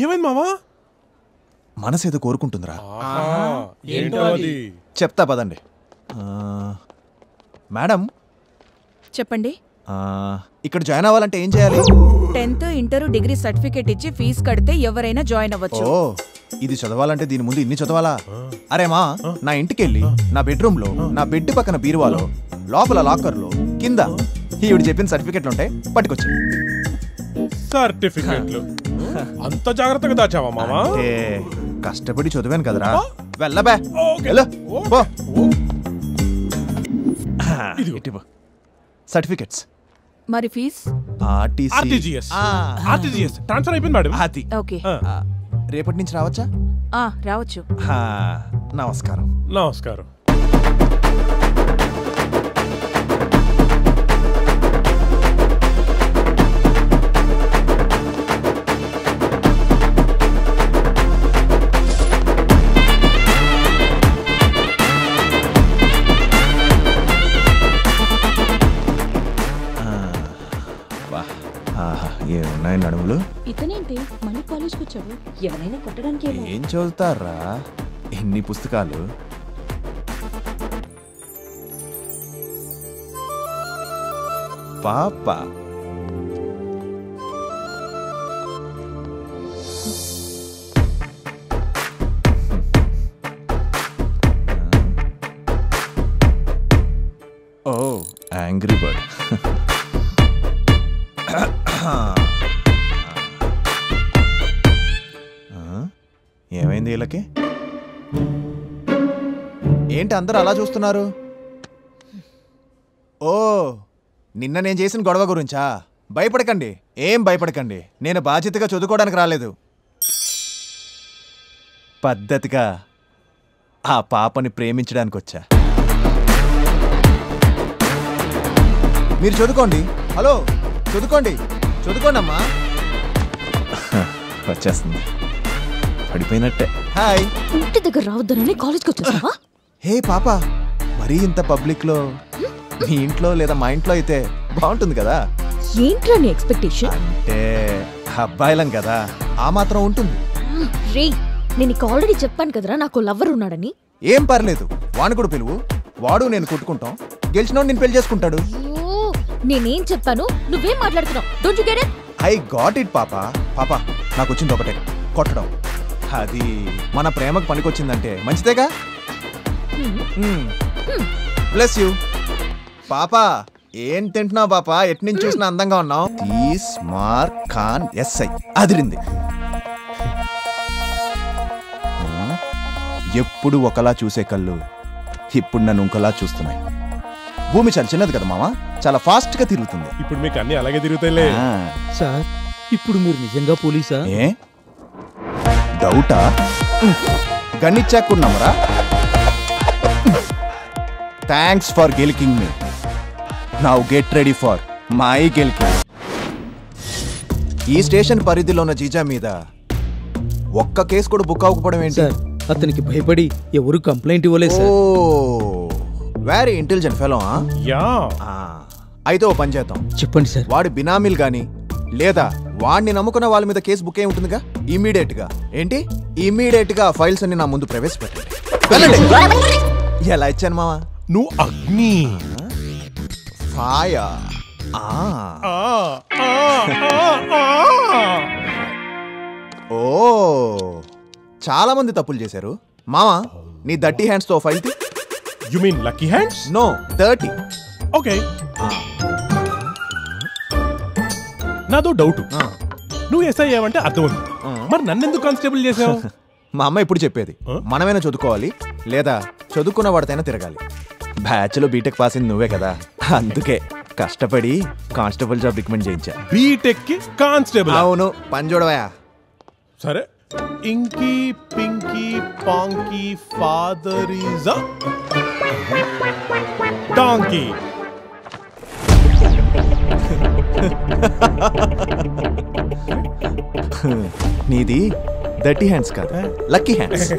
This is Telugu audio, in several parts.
ఏమైంది మావా? మనసేదో కోరుకుంటుందిరా. చెప్తా పదండి. మేడం చెప్పండి. ఇక్కడ జాయిన్ అవ్వాలంటే ఏం చేయాలి? 10th ఇంటర్ డిగ్రీ సర్టిఫికేట్ ఇచ్చి ఫీజు కడితే ఎవరైనా జాయిన్ అవ్వచ్చు. ఓ, ఇది చదవాలంటే దీని ముందు ఇన్ని చదవాలా? అరే మా, నా ఇంటికెళ్ళి నా బెడ్రూమ్ లో నా బెడ్ పక్కన బీరువాలో లోపల లాకర్లో కింద ఈవిడ చెప్పిన సర్టిఫికెట్లు ఉంటాయి, పట్టుకొచ్చి. సర్టిఫికెట్లు అంత జాగ్రత్తగా దాచావా మామా? కష్టపడి చదివాను కదరా. వెళ్ళబే. సర్టిఫికెట్స్. మరి ఫీజ్? ఆర్టీజీఎస్ ట్రాన్స్ఫర్ అయిపోయింది మేడం. అది ఓకే. రేపటి నుంచి రావచ్చా? రావచ్చు. నమస్కారం. నమస్కారం. ఏమున్నాయి నడుములు? ఇతనేంటి మళ్ళీ కాలేజ్కి వచ్చాడు? ఎవరైనా కొట్టడానికి ఏం చదువుతారా? ఎన్ని పుస్తకాలు? పాప ఓ, యాంగ్రీ బర్డ్. ఏమైంది వీళ్ళకి? ఏంటి అందరూ అలా చూస్తున్నారు? ఓ, నిన్న నేను చేసిన గొడవ గురించా? భయపడకండి, ఏం భయపడకండి. నేను బాధ్యతగా చదువుకోవడానికి రాలేదు. పద్ధతిగా ఆ పాపని ప్రేమించడానికి వచ్చా. మీరు చదువుకోండి. హలో, చదువుకోండి, చదువుకోండి అమ్మా. వచ్చేస్తుంది, పడిపోయినట్టే. హాయ్. ఇంటి దగ్గర రావద్దనని కాలేజ్కి వచ్చేసావా? హే పాప, మరీ ఇంత పబ్లిక్ లో మీ ఇంట్లో లేదా మా ఇంట్లో అయితే బాగుంటుంది కదా. ఏంట్రా నీ ఎక్స్పెక్టేషన్? అంటే అబ్బాయిలం కదా, ఆ మాత్రం ఉంటుంది. రే, నేను నీకు ఆల్రెడీ చెప్పాను కదరా నాకు లవ్వర్ ఉన్నాడని. ఏం పర్లేదు, వాడిని కూడా పిలువు. వాడు నేను కొట్టుకుంటాం, గెలిచినోడు నేను పెళ్లి చేసుకుంటాడు. నేనేం చెప్పాను, నువ్వేం మాట్లాడుతున్నావు? Don't you get it? I got it పాప. పాప, నాకు వచ్చింది ఒకటే, కొట్టడం. అది మన ప్రేమకు పనికొచ్చిందంటే మంచిదేగా. Bless you. పాప, ఏం తింటున్నావు పాప? ఎట్నుంచి చూసినా అందంగా ఉన్నావు. తీస్ మార్క్ ఖాన్ ఎస్ఐ అదిరింది. ఎప్పుడు ఒకలా చూసే కళ్ళు ఇప్పుడు నన్ను ఇంకోలా చూస్తున్నాయి. భూమి చాలా చిన్నది కదా మామ, చాలా ఫాస్ట్ గా తిరుగుతుంది. ఇప్పుడు మీకు అన్ని అలాగే తిరుగుతాయిలే. సార్, ఇప్పుడు మీరు నిజంగా పోలీసా? ఏ డౌటా? గన్నిచ్చాకున్నామరా. థ్యాంక్స్ ఫర్ గెలికింగ్ me. Now get ready for my గెలికింగ్. ఈ స్టేషన్ పరిధిలో ఉన్న జీజా మీద ఒక్క కేసు కూడా బుక్ అవ్వకపోవడం ఏంటి? సార్, అతనికి భయపడి ఎవరు కంప్లైంట్ ఇవ్వలేదు సార్. Very intelligent fellow. అయితే ఓ పని చేద్దాం. చెప్పండి సార్. వాడి బినామీలు గాని లేదా వాడిని నమ్ముకున్న వాళ్ళ మీద కేసు బుక్ అయి ఉంటుందిగా. ఇమీడియట్ గా ఏంటి, ఇమీడియట్ గా ఫైల్స్ అన్ని నా ముందు ప్రవేశపెట్టండి. ఎలా ఇచ్చాను మావా? నువ్వు అగ్ని, ఫైర్. ఓ, చాలా మంది తప్పులు చేశారు మావా. నీ 30 హ్యాండ్స్ తో file. You mean lucky hands? No, 30. Okay. నాదో డౌట్, నువ్వు ఎస్ఐ అయ్యావంటే అర్థం ఉంది, మరి నన్నెందుకు కానిస్టేబుల్ చేసావు? మా అమ్మ ఇప్పుడు చెప్పేది, మనమైనా చదువుకోవాలి లేదా చదువుకున్న వాడితేనా తిరగాలి. బ్యాచ్ లో బీటెక్ పాస్ అయింది నువ్వే కదా, అందుకే కష్టపడి కానిస్టేబుల్ జాబ్ రికమెండ్ చేయించా. బీటెక్ కి కానిస్టేబుల్? అవును, పని చూడవయా. సరే, inky pinky ponky father is a donkey. నీది 30 హ్యాండ్స్ కాదు, లక్కీ హ్యాండ్స్.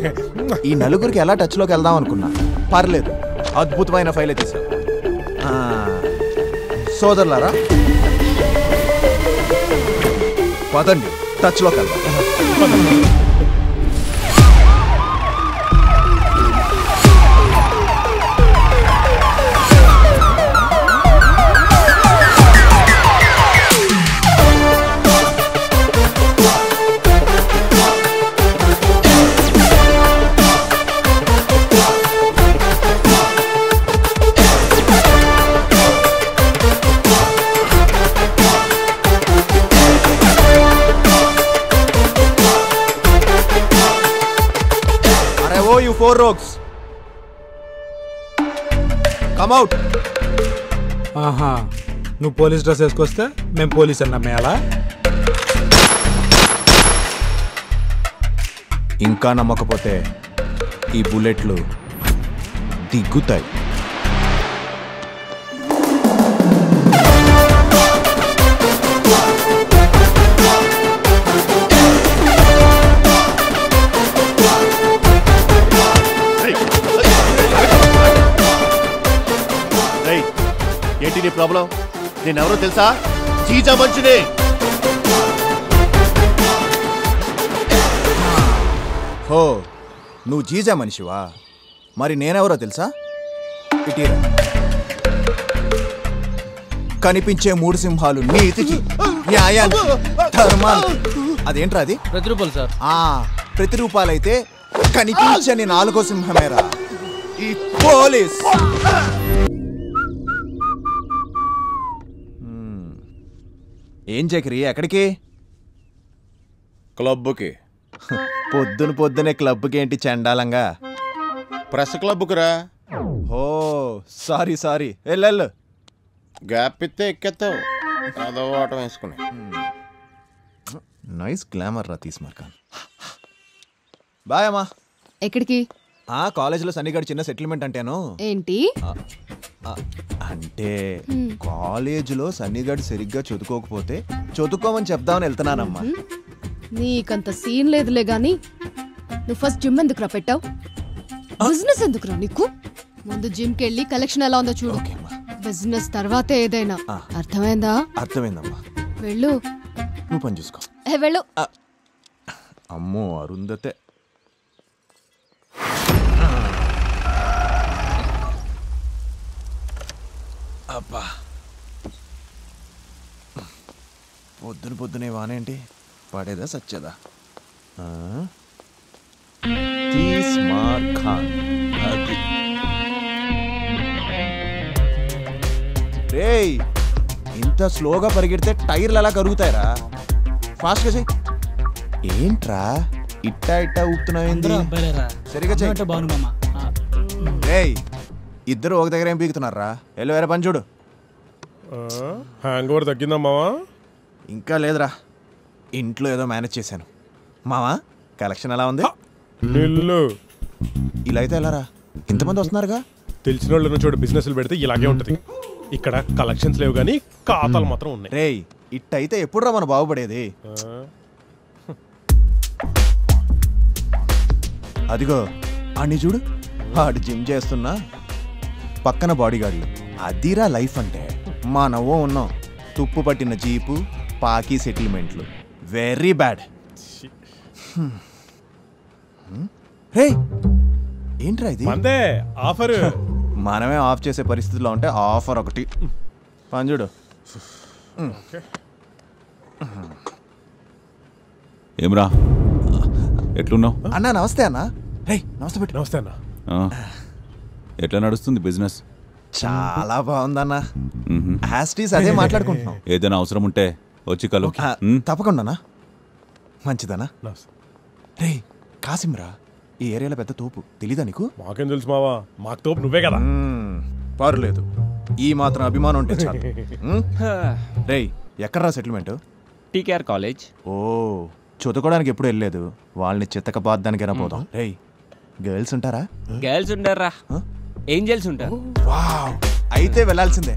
ఈ నలుగురికి ఎలా టచ్ లోకి వెళ్దాం అనుకున్నా, పర్లేదు, అద్భుతమైన ఫైల్ తీసావు. సోదరులారా, పదండి టచ్లోకి వెళ్దాం. You four rogues, come out. ఆహా, నువ్వు పోలీస్ డ్రెస్ వేసుకొస్తే మేము పోలీస్ అన్నా మేలా? ఇంకా నమ్మకపోతే ఈ బుల్లెట్లు దిగ్గుతాయి. ఏంటి నీ ప్రాబ్లం? నేనెవరో తెలుసా? జీజా మంచిని. హో, నువ్వు జీజా మనిషివా? మరి నేనెవరో తెలుసా? ఇటీరా కనిపించే 3 సింహాలు, నీతికి, న్యాయానికి, ధర్మానికి. అదేంట్రా అది? ప్రతిరూపాలు సార్. ప్రతిరూపాలైతే కనిపించని 4వ సింహమేరా ఈ పోలీస్. ఏం చక్రి, ఎక్కడికి? క్లబ్కి. పొద్దునే క్లబ్కి ఏంటి చండాలంగా? ప్రెస్ క్లబ్కి రా. ఓ సారీ వెళ్ళు. గ్యాప్ ఇస్తే ఎక్కేస్తావు. అదో ఆటం వేసుకుని. నైస్ గ్లామర్ రా తీసుమార్కాన్. బాయ్ అమ్మా. ఎక్కడికి? కాలేజీలో సన్నిగాడు చిన్న సెటిల్మెంట్ అంటేను. ఏంటి అంటే కాలేజీలో సన్నిగాడు సరిగ్గా చదువుకోకపోతే చదువుకోమని చెప్దామని వెళ్తున్నానమ్మా. నీకంత సీన్ లేదులే గాని నువ్వు ఫస్ట్ జిమ్ ఎందుకురా పెట్టావు? బిజినెస్ ఎందుకురా నీకు? ముందు జిమ్ కి వెళ్ళి కలెక్షన్ ఎలా ఉందో చూడు. బిజినెస్ తర్వాతే ఏదైనా. అర్థమైందా? అర్థమైందమ్మా. వెళ్ళు. నువ్వు పని చూసుకో. వెళ్ళు. అమ్మో అరుంధతే. అబ్బా, పొద్దునే వానేంటి? పడేదా సచ్చేదా? రేయ్, ఇంత స్లోగా పరిగెడితే టైర్లు అలా కరుగుతాయరా? ఫాస్ట్గా చెయ్యి. ఏంట్రా ఇట్టా ఊపుతున్నావు? సరిగా చెయ్యి. రేయ్, ఇద్దరు ఒక దగ్గర ఏం పీకుతున్నారా? వెళ్ళి వేరే పని చూడు. హ్యాంగ్ ఓవర్ తగ్గిందా మావా? ఇంకా లేదురా, ఇంట్లో ఏదో మేనేజ్ చేశాను. మావా, కలెక్షన్ ఎలా ఉంది? ఇలా అయితే ఎలారా? ఇంతమంది వస్తున్నారుగా. తెలిసిన వాళ్ళు చోట బిజినెస్లు పెడితే ఇలాగే ఉంటది. ఇక్కడ కలెక్షన్స్ లేవు కానీ ఖాతాలు మాత్రం ఉన్నాయి. రేయ్, ఇట్టయితే ఎప్పుడు రా మన బాగుపడేది? అదిగో అన్ని చూడు, ఆడు జిమ్ చేస్తున్నా, పక్కన బాడీగార్డులు. అదిరా లైఫ్ అంటే. మా నవ్వో ఉన్నాం, తుప్పు పట్టిన జీపు, పాకీ సెటిల్మెంట్లు. Very bad. రే, ఏంట్రా ఇది? మందే ఆఫర్. మనమే ఆఫ్ చేసే పరిస్థితిలో ఉంటే ఆఫర్ ఒకటి. పని చూడు. ఏమ్రా, ఎట్లున్నావు? అన్నా నమస్తే అన్న. రే నమస్తే పెట్టు. నమస్తే అన్న. ఎట్లా నడుస్తుంది బిజినెస్? చాలా బాగుందన్నా. హ్యాస్టీస్ అదే మాట్లాడుకుంటున్నాం. ఏదైనా అవసరం ఉంటే వచ్చి కలు. తప్పకుండా మంచిదనా. రే కాసిమ్రా, ఈ ఏరియాలో పెద్ద తోపు, తెలీదా నీకు? మాకేం తెలుసు మావా, మాకు తోపు నువ్వే కదా. పర్లేదు, ఈ మాత్రం అభిమానం ఉంటే చాలు. రే ఎక్కడ్రా సెటిల్మెంట్? TKR college. ఓ, చదువుకోవడానికి ఎప్పుడు వెళ్ళలేదు, వాళ్ళని చిత్తక బాద్దానికైనా పోదాం. రే గర్ల్స్ ఉంటారా? గర్ల్స్ ఉంటారా? ఏంజల్స్ ఉంటారు. వావ్, అయితే వెళ్ళాల్సిందే.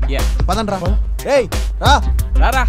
పదండ్రా. రేయ్ రా. రా.